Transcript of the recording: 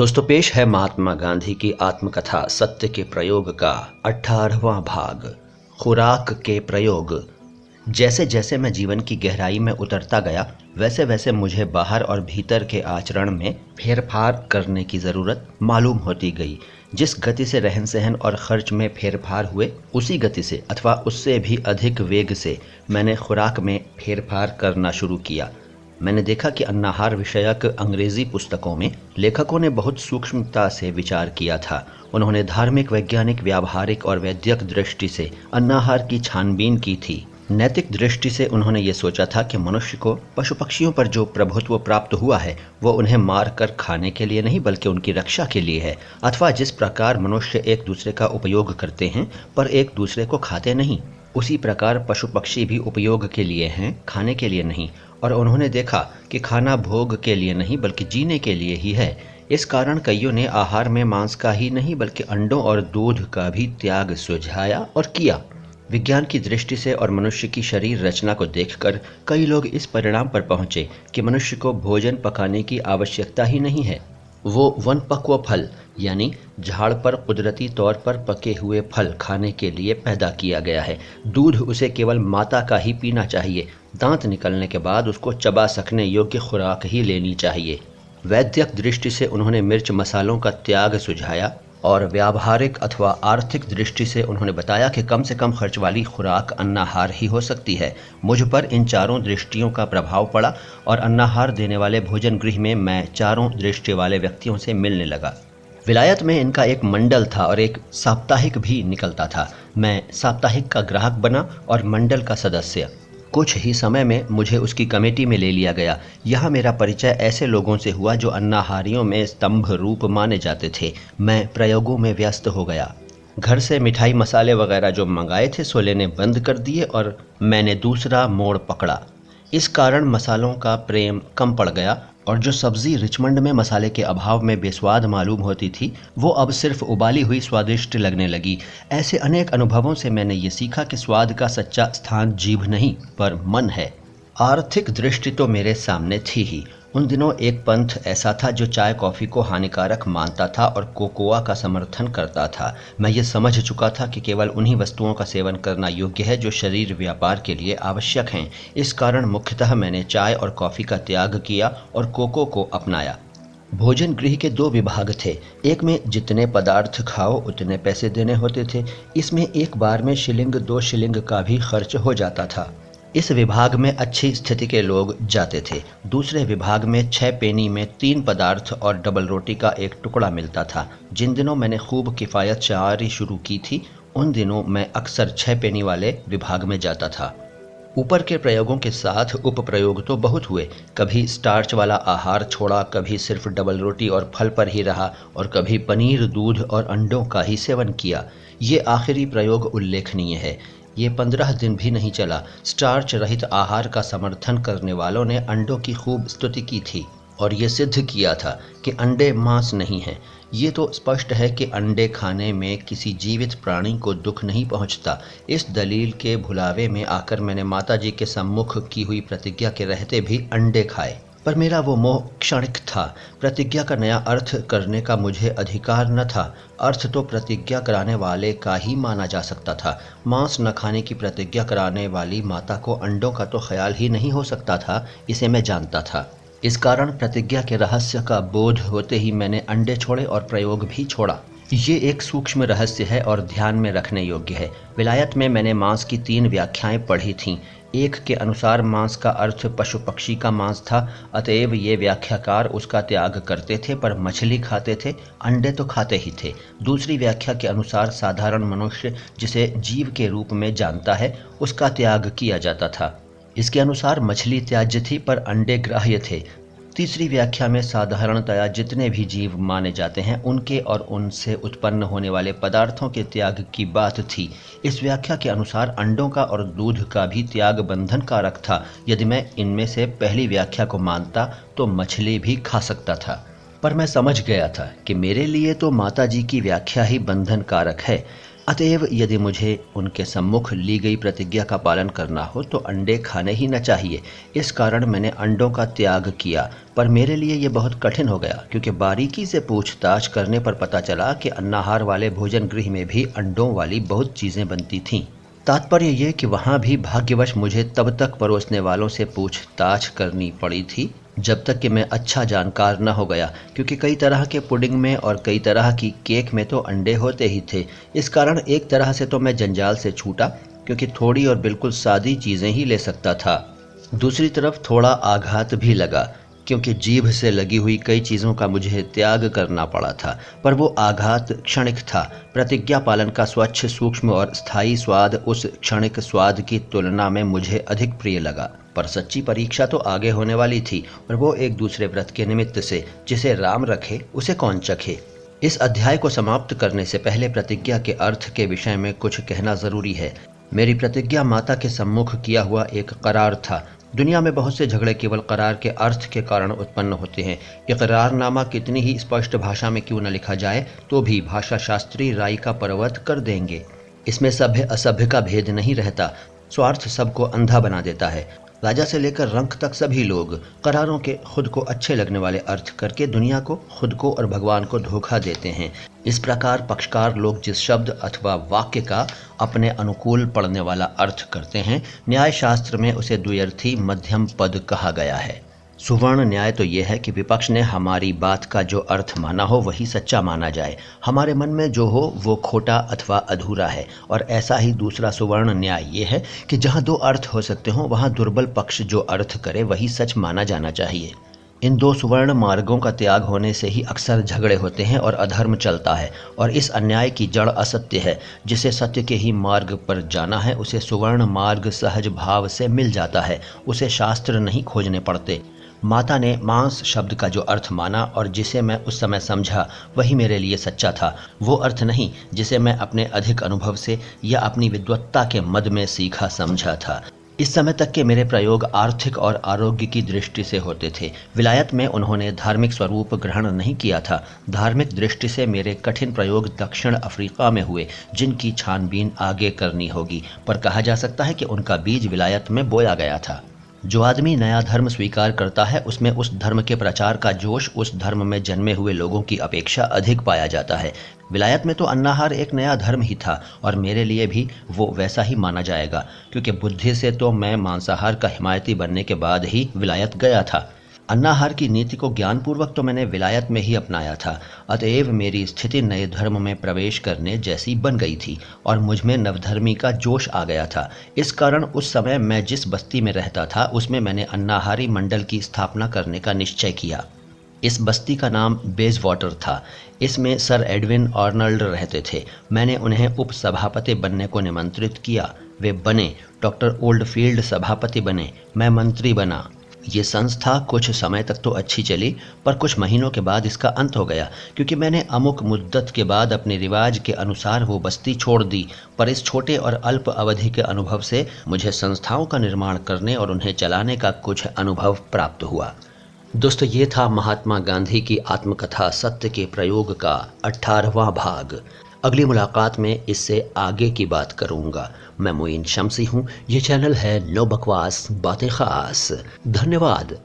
दोस्तों, पेश है महात्मा गांधी की आत्मकथा सत्य के प्रयोग का 18वां भाग, खुराक के प्रयोग। जैसे जैसे मैं जीवन की गहराई में उतरता गया, वैसे वैसे मुझे बाहर और भीतर के आचरण में फेरफार करने की ज़रूरत मालूम होती गई। जिस गति से रहन सहन और खर्च में फेरफार हुए, उसी गति से अथवा उससे भी अधिक वेग से मैंने खुराक में फेरफार करना शुरू किया। मैंने देखा कि अन्नाहार विषयक अंग्रेजी पुस्तकों में लेखकों ने बहुत सूक्ष्मता से विचार किया था। उन्होंने धार्मिक, वैज्ञानिक, व्यावहारिक और वैद्यक दृष्टि से अन्नाहार की छानबीन की थी। नैतिक दृष्टि से उन्होंने ये सोचा था कि मनुष्य को पशु पक्षियों पर जो प्रभुत्व प्राप्त हुआ है, वो उन्हें मार कर खाने के लिए नहीं बल्कि उनकी रक्षा के लिए है। अथवा जिस प्रकार मनुष्य एक दूसरे का उपयोग करते हैं पर एक दूसरे को खाते नहीं, उसी प्रकार पशु पक्षी भी उपयोग के लिए हैं, खाने के लिए नहीं। और उन्होंने देखा कि खाना भोग के लिए नहीं बल्कि जीने के लिए ही है। इस कारण कईयों ने आहार में मांस का ही नहीं बल्कि अंडों और दूध का भी त्याग सुझाया और किया। विज्ञान की दृष्टि से और मनुष्य की शरीर रचना को देखकर कई लोग इस परिणाम पर पहुंचे कि मनुष्य को भोजन पकाने की आवश्यकता ही नहीं है। वो वनपक्व फल यानी झाड़ पर कुदरती तौर पर पके हुए फल खाने के लिए पैदा किया गया है। दूध उसे केवल माता का ही पीना चाहिए। दांत निकलने के बाद उसको चबा सकने योग्य खुराक ही लेनी चाहिए। वैद्यक दृष्टि से उन्होंने मिर्च मसालों का त्याग सुझाया और व्यावहारिक अथवा आर्थिक दृष्टि से उन्होंने बताया कि कम से कम खर्च वाली खुराक अन्नाहार ही हो सकती है। मुझ पर इन चारों दृष्टियों का प्रभाव पड़ा और अन्नाहार देने वाले भोजन गृह में मैं चारों दृष्टि वाले व्यक्तियों से मिलने लगा। विलायत में इनका एक मंडल था और एक साप्ताहिक भी निकलता था। मैं साप्ताहिक का ग्राहक बना और मंडल का सदस्य। कुछ ही समय में मुझे उसकी कमेटी में ले लिया गया। यहाँ मेरा परिचय ऐसे लोगों से हुआ जो अन्नाहारियों में स्तंभ रूप माने जाते थे। मैं प्रयोगों में व्यस्त हो गया। घर से मिठाई मसाले वगैरह जो मंगाए थे सो लेने बंद कर दिए और मैंने दूसरा मोड़ पकड़ा। इस कारण मसालों का प्रेम कम पड़ गया और जो सब्जी रिचमंड में मसाले के अभाव में बेस्वाद मालूम होती थी, वो अब सिर्फ उबाली हुई स्वादिष्ट लगने लगी। ऐसे अनेक अनुभवों से मैंने ये सीखा कि स्वाद का सच्चा स्थान जीभ नहीं पर मन है। आर्थिक दृष्टि तो मेरे सामने थी ही। उन दिनों एक पंथ ऐसा था जो चाय कॉफ़ी को हानिकारक मानता था और कोकोआ का समर्थन करता था। मैं ये समझ चुका था कि केवल उन्हीं वस्तुओं का सेवन करना योग्य है जो शरीर व्यापार के लिए आवश्यक हैं। इस कारण मुख्यतः मैंने चाय और कॉफ़ी का त्याग किया और कोको को अपनाया। भोजन गृह के दो विभाग थे। एक में जितने पदार्थ खाओ उतने पैसे देने होते थे। इसमें एक बार में शिलिंग 2 शिलिंग का भी खर्च हो जाता था। इस विभाग में अच्छी स्थिति के लोग जाते थे। दूसरे विभाग में 6 पेनी में 3 पदार्थ और डबल रोटी का एक टुकड़ा मिलता था। जिन दिनों मैंने खूब किफ़ायत चारी शुरू की थी, उन दिनों मैं अक्सर 6 पेनी वाले विभाग में जाता था। ऊपर के प्रयोगों के साथ उपप्रयोग तो बहुत हुए। कभी स्टार्च वाला आहार छोड़ा, कभी सिर्फ डबल रोटी और फल पर ही रहा और कभी पनीर, दूध और अंडों का ही सेवन किया। ये आखिरी प्रयोग उल्लेखनीय है। ये 15 दिन भी नहीं चला। स्टार्च रहित आहार का समर्थन करने वालों ने अंडों की खूब स्तुति की थी और ये सिद्ध किया था कि अंडे मांस नहीं हैं। ये तो स्पष्ट है कि अंडे खाने में किसी जीवित प्राणी को दुख नहीं पहुंचता। इस दलील के भुलावे में आकर मैंने माताजी के सम्मुख की हुई प्रतिज्ञा के रहते भी अंडे खाए। पर मेरा वो मोह क्षणिक था। प्रतिज्ञा का नया अर्थ करने का मुझे अधिकार न था। अर्थ तो प्रतिज्ञा कराने वाले का ही माना जा सकता था। मांस न खाने की प्रतिज्ञा कराने वाली माता को अंडों का तो ख्याल ही नहीं हो सकता था, इसे मैं जानता था। इस कारण प्रतिज्ञा के रहस्य का बोध होते ही मैंने अंडे छोड़े और प्रयोग भी छोड़ा। ये एक सूक्ष्म रहस्य है और ध्यान में रखने योग्य है। विलायत में मैंने मांस की 3 व्याख्याएं पढ़ी थीं। एक के अनुसार मांस का अर्थ पशु पक्षी का मांस था, अतएव ये व्याख्याकार उसका त्याग करते थे, पर मछली खाते थे, अंडे तो खाते ही थे। दूसरी व्याख्या के अनुसार साधारण मनुष्य जिसे जीव के रूप में जानता है, उसका त्याग किया जाता था। इसके अनुसार मछली त्याज्य थी पर अंडे ग्राह्य थे। तीसरी व्याख्या में साधारणतया जितने भी जीव माने जाते हैं उनके और उनसे उत्पन्न होने वाले पदार्थों के त्याग की बात थी। इस व्याख्या के अनुसार अंडों का और दूध का भी त्याग बंधन कारक था। यदि मैं इनमें से पहली व्याख्या को मानता तो मछली भी खा सकता था। पर मैं समझ गया था कि मेरे लिए तो माताजी की व्याख्या ही बंधन कारक है। अतएव यदि मुझे उनके सम्मुख ली गई प्रतिज्ञा का पालन करना हो तो अंडे खाने ही न चाहिए। इस कारण मैंने अंडों का त्याग किया, पर मेरे लिए ये बहुत कठिन हो गया, क्योंकि बारीकी से पूछताछ करने पर पता चला कि अन्नाहार वाले भोजन गृह में भी अंडों वाली बहुत चीज़ें बनती थीं। तात्पर्य ये कि वहाँ भी भाग्यवश मुझे तब तक परोसने वालों से पूछताछ करनी पड़ी थी जब तक कि मैं अच्छा जानकार न हो गया, क्योंकि कई तरह के पुडिंग में और कई तरह की केक में तो अंडे होते ही थे। इस कारण एक तरह से तो मैं जंजाल से छूटा, क्योंकि थोड़ी और बिल्कुल सादी चीज़ें ही ले सकता था। दूसरी तरफ थोड़ा आघात भी लगा, क्योंकि जीभ से लगी हुई कई चीज़ों का मुझे त्याग करना पड़ा था, पर वो आघात क्षणिक था। प्रतिज्ञा पालन का स्वच्छ, सूक्ष्म और स्थायी स्वाद उस क्षणिक स्वाद की तुलना में मुझे अधिक प्रिय लगा। पर सच्ची परीक्षा तो आगे होने वाली थी, और वो एक दूसरे व्रत के निमित्त से। जिसे राम रखे उसे कौन चखे। इस अध्याय को समाप्त करने से पहले प्रतिज्ञा के अर्थ के विषय में कुछ कहना जरूरी है। मेरी प्रतिज्ञा माता के सम्मुख किया हुआ एक करार था। दुनिया में बहुत से झगड़े केवल करार के अर्थ के कारण उत्पन्न होते हैं। इकरारनामा कितनी ही स्पष्ट भाषा में क्यों न लिखा जाए, तो भी भाषा शास्त्री राई का पर्वत कर देंगे। इसमें सभ्य असभ्य का भेद नहीं रहता। स्वार्थ सबको अंधा बना देता है। राजा से लेकर रंक तक सभी लोग करारों के खुद को अच्छे लगने वाले अर्थ करके दुनिया को, खुद को और भगवान को धोखा देते हैं। इस प्रकार पक्षकार लोग जिस शब्द अथवा वाक्य का अपने अनुकूल पड़ने वाला अर्थ करते हैं, न्याय शास्त्र में उसे द्व्यर्थी मध्यम पद कहा गया है। सुवर्ण न्याय तो यह है कि विपक्ष ने हमारी बात का जो अर्थ माना हो वही सच्चा माना जाए। हमारे मन में जो हो वो खोटा अथवा अधूरा है। और ऐसा ही दूसरा सुवर्ण न्याय ये है कि जहाँ दो अर्थ हो सकते हों वहाँ दुर्बल पक्ष जो अर्थ करे वही सच माना जाना चाहिए। इन दो सुवर्ण मार्गों का त्याग होने से ही अक्सर झगड़े होते हैं और अधर्म चलता है। और इस अन्याय की जड़ असत्य है। जिसे सत्य के ही मार्ग पर जाना है उसे सुवर्ण मार्ग सहज भाव से मिल जाता है। उसे शास्त्र नहीं खोजने पड़ते। माता ने मांस शब्द का जो अर्थ माना और जिसे मैं उस समय समझा वही मेरे लिए सच्चा था। वो अर्थ नहीं जिसे मैं अपने अधिक अनुभव से या अपनी विद्वत्ता के मद में सीखा समझा था। इस समय तक के मेरे प्रयोग आर्थिक और आरोग्य की दृष्टि से होते थे। विलायत में उन्होंने धार्मिक स्वरूप ग्रहण नहीं किया था। धार्मिक दृष्टि से मेरे कठिन प्रयोग दक्षिण अफ्रीका में हुए, जिनकी छानबीन आगे करनी होगी, पर कहा जा सकता है कि उनका बीज विलायत में बोया गया था। जो आदमी नया धर्म स्वीकार करता है उसमें उस धर्म के प्रचार का जोश उस धर्म में जन्मे हुए लोगों की अपेक्षा अधिक पाया जाता है। विलायत में तो अन्नाहार एक नया धर्म ही था और मेरे लिए भी वो वैसा ही माना जाएगा, क्योंकि बुद्धि से तो मैं मांसाहार का हिमायती बनने के बाद ही विलायत गया था। अन्नाहार की नीति को ज्ञानपूर्वक तो मैंने विलायत में ही अपनाया था। अतएव मेरी स्थिति नए धर्म में प्रवेश करने जैसी बन गई थी और मुझ में नवधर्मी का जोश आ गया था। इस कारण उस समय मैं जिस बस्ती में रहता था उसमें मैंने अन्नाहारी मंडल की स्थापना करने का निश्चय किया। इस बस्ती का नाम बेजवाटर था। इसमें सर एडविन आर्नल्ड रहते थे। मैंने उन्हें उप सभापति बनने को निमंत्रित किया। वे बने। डॉक्टर ओल्डफील्ड सभापति बने। मैं मंत्री बना। ये संस्था कुछ समय तक तो अच्छी चली, पर कुछ महीनों के बाद इसका अंत हो गया, क्योंकि मैंने अमुक मुद्दत के बाद अपने रिवाज के अनुसार वो बस्ती छोड़ दी। पर इस छोटे और अल्प अवधि के अनुभव से मुझे संस्थाओं का निर्माण करने और उन्हें चलाने का कुछ अनुभव प्राप्त हुआ। दोस्तों, ये था महात्मा गांधी की आत्मकथा सत्य के प्रयोग का 18वां भाग। अगली मुलाकात में इससे आगे की बात करूंगा। मैं मोइन शम्सी हूँ। ये चैनल है नो बकवास बातें खास। धन्यवाद।